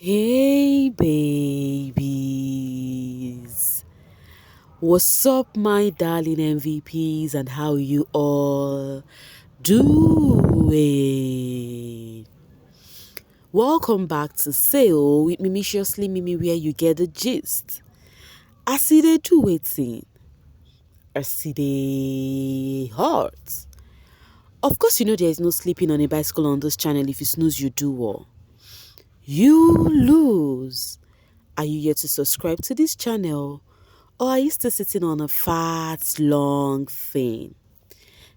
Hey babies, what's up my darling MVPs and how you all doing? Welcome back to Sale with Mimiciously Mimi where you get the gist. I see they do waiting. I see they hot. Of course you know there is no sleeping on a bicycle on this channel. If you snooze you do well. You lose. Are you yet to subscribe to this channel? Or are you still sitting on a fat, long thing?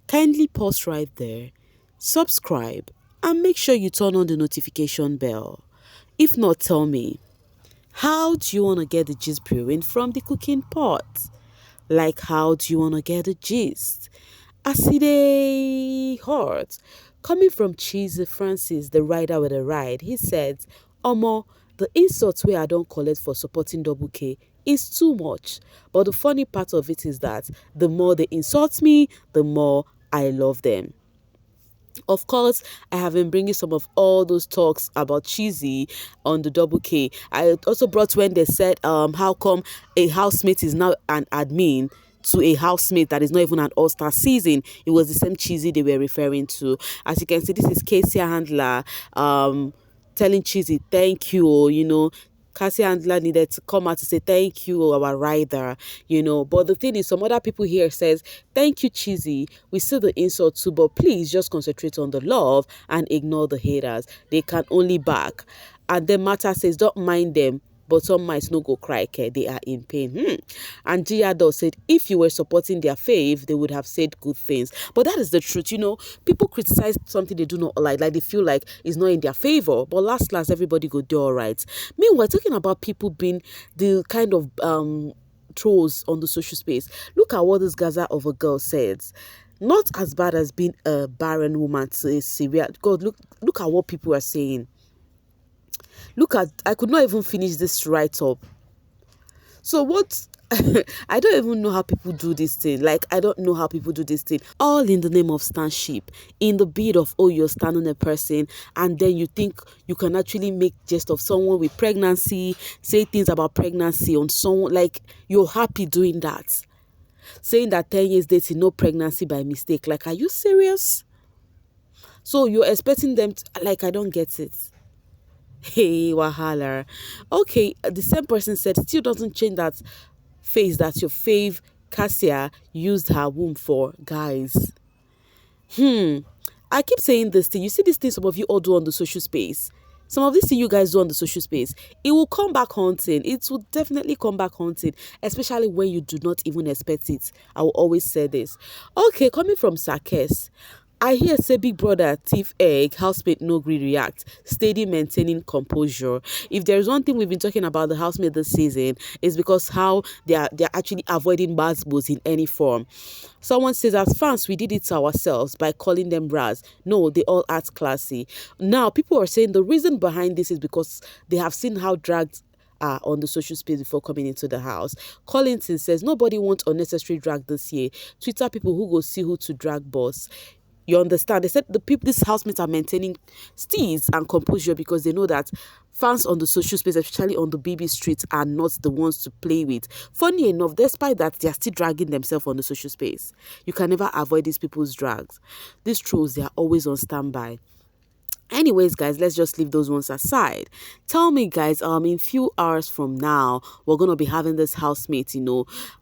Kindly pause right there, subscribe, and make sure you turn on the notification bell. If not, tell me, how do you want to get the gist brewing from the cooking pot? Like, how do you want to get the gist? Acide hot. Coming from Cheesy Francis, the rider with a ride, he said, Omo, the insults where I don't collect for supporting Double K is too much. But the funny part of it is that the more they insult me, the more I love them. Of course, I have been bringing some of all those talks about Cheesy on the Double K. I also brought when they said, how come a housemate is now an admin to a housemate that is not even an all-star season. It was the same Cheesy they were referring to. As you can see, this is Kassia handler telling Cheesy, thank you, Kassia handler needed to come out to say thank you, our rider, But the thing is, some other people here says, thank you, Cheesy. We see the insult too, but please just concentrate on the love and ignore the haters. They can only back. And then Mata says, don't mind them. But some might no go cry, okay? They are in pain. And Giado said, if you were supporting their faith, they would have said good things. But that is the truth, People criticize something they do not like they feel like it's not in their favor. But last, everybody go do all right. Meanwhile, talking about people being the kind of trolls on the social space, look at what this Gaza of a girl says. Not as bad as being a barren woman to a severe. God, look at what people are saying. I could not even finish this write-up. So what, I don't even know how people do this thing. I don't know how people do this thing. All in the name of standship. In the bid of, you're standing a person. And then you think you can actually make jest of someone with pregnancy. Say things about pregnancy on someone. You're happy doing that. Saying that 10 years dating, no pregnancy by mistake. Are you serious? So you're expecting them to, I don't get it. Hey, wahala. Okay, the same person said, still doesn't change that face that your fave Kassia used her womb for, guys. I keep saying this thing. You see this thing some of you all do on the social space. Some of these things you guys do on the social space, it will come back haunting. It will definitely come back haunting, especially when you do not even expect it. I will always say this. Okay, coming from Sakes. I hear say big brother thief egg, housemate no gree react, steady maintaining composure. If there's one thing we've been talking about the housemate this season, is because how they're actually avoiding bad booze in any form. Someone says, as fans, we did it to ourselves by calling them bras. No, they all act classy. Now, people are saying the reason behind this is because they have seen how dragged are on the social space before coming into the house. Collington says, nobody wants unnecessary drag this year. Twitter people who go see who to drag boss. You understand? They said these housemates are maintaining steeze and composure because they know that fans on the social space, especially on the BB street, are not the ones to play with. Funny enough, despite that, they are still dragging themselves on the social space. You can never avoid these people's drags. These trolls, they are always on standby. Anyways, guys, let's just leave those ones aside. Tell me, guys, in few hours from now, we're going to be having this housemate,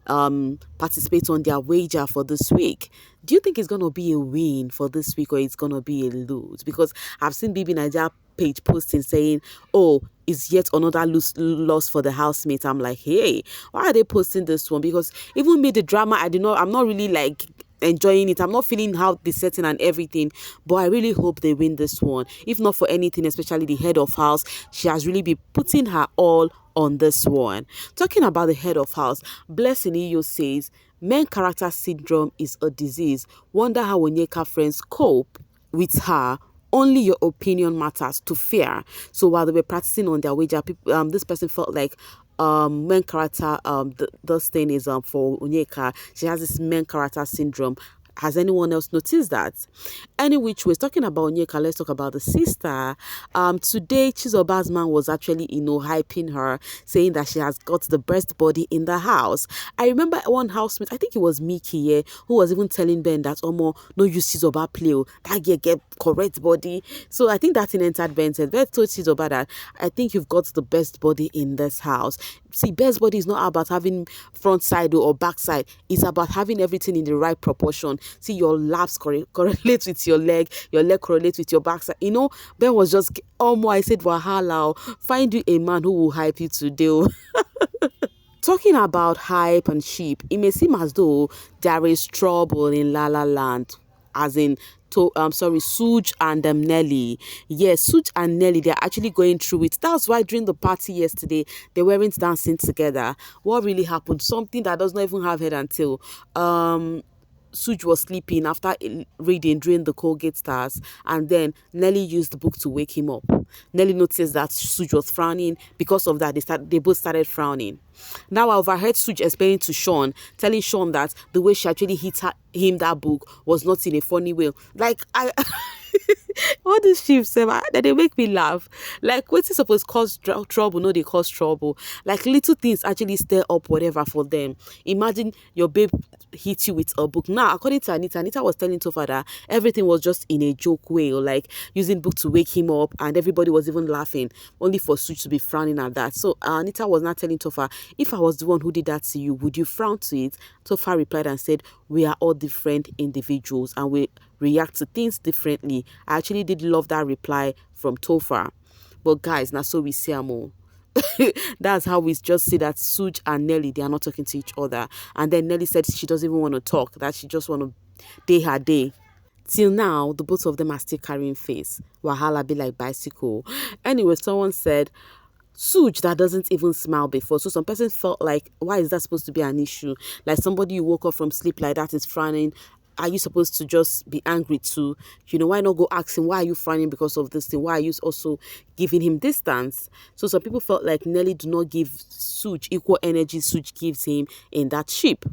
participate on their wager for this week. Do you think it's going to be a win for this week or it's going to be a lose? Because I've seen bbnaija page posting saying, it's yet another loss for the housemate. I'm like, hey, why are they posting this one? Because even me, the drama, I'm not really enjoying it. I'm not feeling how the setting and everything, but I really hope they win this one. If not for anything, especially the head of house, she has really been putting her all on this one. Talking about the head of house, Blessing Iyo says, main character syndrome is a disease. Wonder how Onyeka friends cope with her. Only your opinion matters to fear. So while they were practicing on their wager, this person felt like main character this thing is for Onyeka. She has this main character syndrome. Has anyone else noticed that? Any which way, talking about Onyeka, let's talk about the sister. Today, Chizoba's man was actually, hyping her, saying that she has got the best body in the house. I remember one housemate, I think it was Mickey, yeah, who was even telling Ben that, no use Chizoba play, that girl get correct body. So I think that thing entered Ben said, Ben told Chizoba that, I think you've got the best body in this house. See, best body is not about having front side or back side. It's about having everything in the right proportion. See, your laps correlate with your leg correlates with your backside. Ben was just, I said, wahala, find you a man who will hype you today. Talking about hype and sheep, it may seem as though there is trouble in La La Land, as in, Suj and Nelly. Yes, Suj and Nelly, they're actually going through it. That's why during the party yesterday, they weren't dancing together. What really happened? Something that does not even have head and tail. Suj was sleeping after reading during the Colgate Stars, and then Nelly used the book to wake him up. Nelly noticed that Suj was frowning. Because of that, they both started frowning. Now I overheard Suj explaining to Shaun, telling Shaun that the way she actually hit him that book was not in a funny way. Like, all these chiefs say, that they make me laugh. Like, what's it supposed to cause trouble? No, they cause trouble. Like, little things actually stir up whatever for them. Imagine your babe hit you with a book. Now, according to Anita was telling Tofa that everything was just in a joke way, or like using book to wake him up, and everybody was even laughing, only for Suj to be frowning at that. So Anita was not telling Tofa, if I was the one who did that to you, would you frown to it? Tofa replied and said, we are all different individuals and we react to things differently. I actually did love that reply from Tofa. But guys, now so we see more. That's how we just see that Suj and Nelly, they are not talking to each other. And then Nelly said she doesn't even want to talk, that she just want to day her day. Till now, the both of them are still carrying face. Wahala be like bicycle. Anyway, someone said, Suj that doesn't even smile before. So some person felt like, why is that supposed to be an issue? Like somebody you woke up from sleep like that is frowning. Are you supposed to just be angry too? Why not go ask him, why are you frowning because of this thing? Why are you also giving him distance? So some people felt like Nelly do not give Suj equal energy Suj gives him in that ship.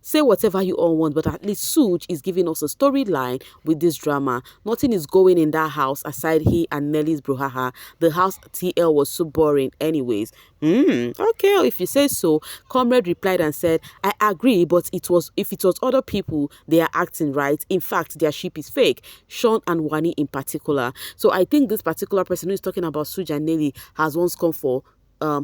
Say whatever you all want, but at least Suj is giving us a storyline with this drama. Nothing is going in that house aside he and Nelly's brouhaha. The house TL was so boring anyways. Okay, if you say so. Comrade replied and said, I agree, but if it was other people, they are acting right. In fact, their ship is fake. Shaun and Wani in particular. So I think this particular person who is talking about Suj and Nelly has once come for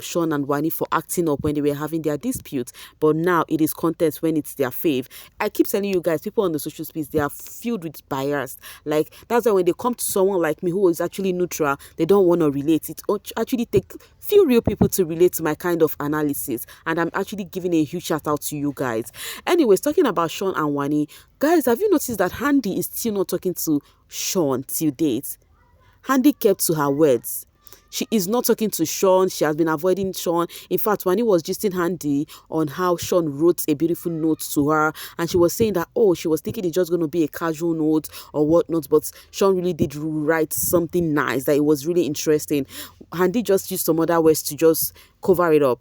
Shaun and Wani for acting up when they were having their dispute, but now it is contest when it's their fave. I keep telling you guys, people on the social space, they are filled with bias. Like, that's why when they come to someone like me who is actually neutral, they don't want to relate. It actually take few real people to relate to my kind of analysis, and I'm actually giving a huge shout out to you guys. Anyways, talking about Shaun and Wani, guys, have you noticed that Handi is still not talking to Shaun till date? Handi kept to her words. She is not talking to Shaun. She has been avoiding Shaun. In fact, Wani was gisting Handi on how Shaun wrote a beautiful note to her. And she was saying that, she was thinking it's just going to be a casual note or whatnot. But Shaun really did write something nice, that it was really interesting. Handi just used some other words to just cover it up.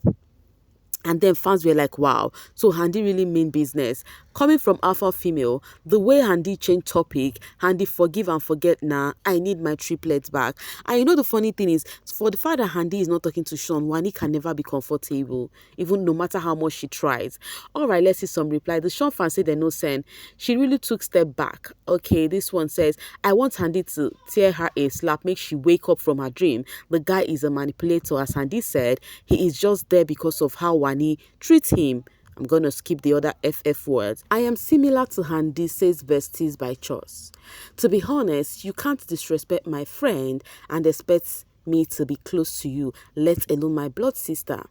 And then fans were like, wow, so Handi really mean business. Coming from alpha female, the way Handi changed topic, Handi forgive and forget now, I need my triplets back. And the funny thing is, for the fact that Handi is not talking to Shaun, Wani can never be comfortable, even no matter how much she tries. All right, let's see some reply. The Shaun fan said they no send. She really took step back. Okay, this one says, I want Handi to tear her a slap, make she wake up from her dream. The guy is a manipulator, as Handi said. He is just there because of how Wani treats him. I'm going to skip the other FF words. I am similar to Handi, says Besties by choice. To be honest, you can't disrespect my friend and expect me to be close to you, let alone my blood sister.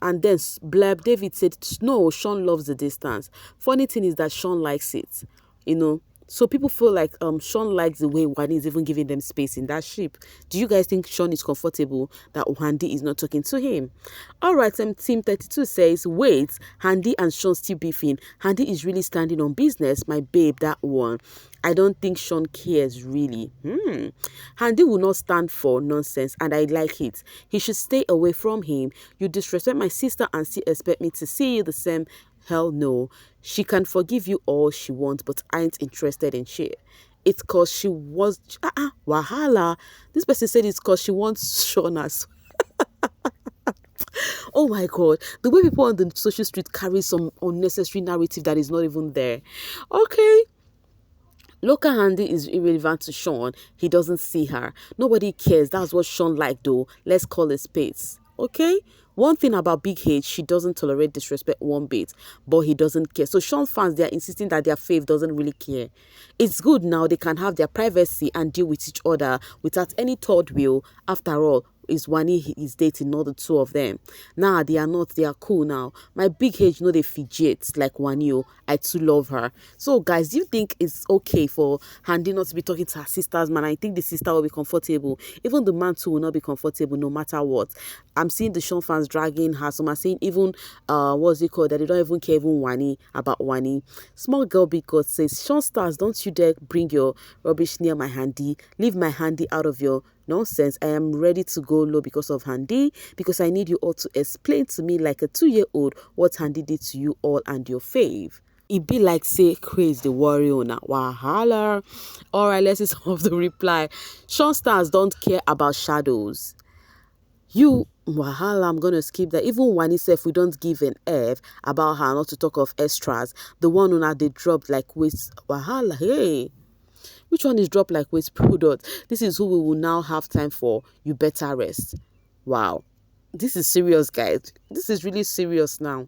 And then Blab David said, no, Shaun loves the distance. Funny thing is that Shaun likes it, So people feel like Shaun likes the way Wani is even giving them space in that ship. Do you guys think Shaun is comfortable that Handi is not talking to him? All right, Team 32 says, wait, Handi and Shaun still beefing. Handi is really standing on business, my babe, that one. I don't think Shaun cares really. Handi will not stand for nonsense, and I like it. He should stay away from him. You disrespect my sister and still expect me to see you the same Hell no. She can forgive you all she wants, but I ain't interested in shit. It's cause she was wahala. This person said it's cause she wants Shaun as. Oh my god, the way people on the social street carry some unnecessary narrative that is not even there. Okay, local Handi is irrelevant to Shaun. He doesn't see her. Nobody cares. That's what Shaun like though. Let's call it spades. Okay? One thing about Big H, she doesn't tolerate disrespect one bit, but he doesn't care. So Shaun fans, they are insisting that their fave doesn't really care. It's good now they can have their privacy and deal with each other without any third wheel. After all, is Wani he is dating, not the two of them. Nah, they are not. They are cool now. My Big H, know they fidget like Wani. I too love her. So, guys, do you think it's okay for Handi not to be talking to her sisters, man? I think the sister will be comfortable. Even the man too will not be comfortable no matter what. I'm seeing the Shaun fans dragging her. Some are saying even, what's it called? That they don't even care even Wani about Wani. Small girl Big God says, Shaun stars, don't you dare bring your rubbish near my Handi. Leave my Handi out of your nonsense. I am ready to go low because of Handi, because I need you all to explain to me like a 2-year-old what Handi did to you all and your fave. It be like say craze the warrior now. Wahala. Alright, let's see some of the reply. Shaun stars don't care about shadows. You wahala, I'm gonna skip that. Even Wani said we don't give an F about her, not to talk of extras. The one who they dropped like waste wahala. Hey. Which one is dropped like waste product? This is who we will now have time for. You better rest. Wow. This is serious, guys. This is really serious now.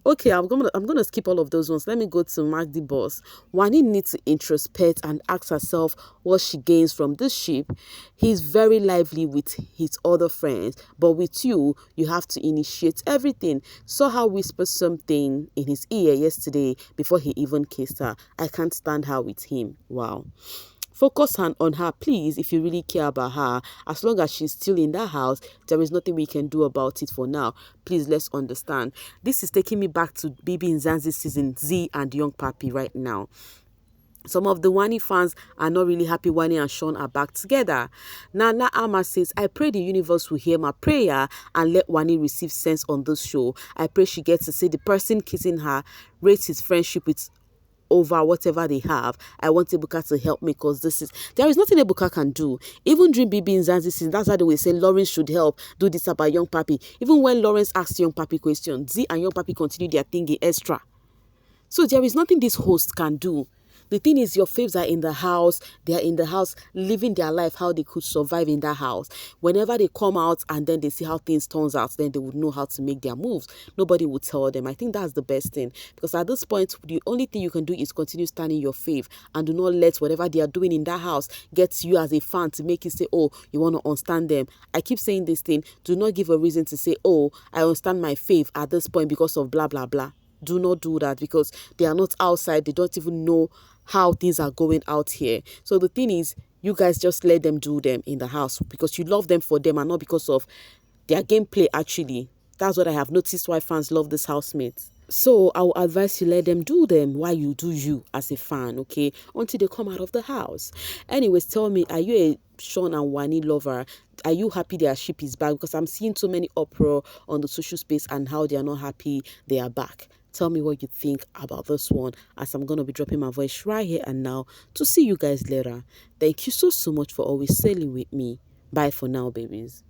Okay, I'm gonna skip all of those ones. Let me go to Mark the Boss. Wani needs to introspect and ask herself what she gains from this ship. He's very lively with his other friends, but with you, you have to initiate everything. Saw her whisper something in his ear yesterday before he even kissed her. I can't stand her with him. Wow. Focus on her, please, if you really care about her. As long as she's still in that house, there is nothing we can do about it for now. Please, let's understand. This is taking me back to bbnation's season Z and Young Papi right now. Some of the Wani fans are not really happy Wani and Shaun are back together. Nana Ama says, I pray the universe will hear my prayer and let Wani receive sense on this show. I pray she gets to see the person kissing her rates his friendship with over whatever they have. I want Ebuka to help me because there is nothing Ebuka can do. Even during Bibi and Zanzi's season, that's why they will say Lawrence should help do this about Young Papi. Even when Lawrence asked Young Papi questions, Z and Young Papi continue their thingy extra. So there is nothing this host can do. The thing is, your faves are in the house. They are in the house living their life, how they could survive in that house. Whenever they come out and then they see how things turns out, then they would know how to make their moves. Nobody would tell them. I think that's the best thing. Because at this point, the only thing you can do is continue standing your fave and do not let whatever they are doing in that house get you as a fan to make you say, oh, you want to understand them. I keep saying this thing. Do not give a reason to say, oh, I understand my fave at this point because of blah, blah, blah. Do not do that because they are not outside. They don't even know how things are going out here. So the thing is, you guys just let them do them in the house because you love them for them and not because of their gameplay actually. That's what I have noticed why fans love this housemates. So I will advise you let them do them while you do you as a fan, okay? Until they come out of the house. Anyways, tell me, are you a Shaun and Wani lover? Are you happy their ship is back? Because I'm seeing so many uproar on the social space and how they are not happy they are back. Tell me what you think about this one as I'm going to be dropping my voice right here and now to see you guys later. Thank you so much for always sailing with me. Bye for now, babies.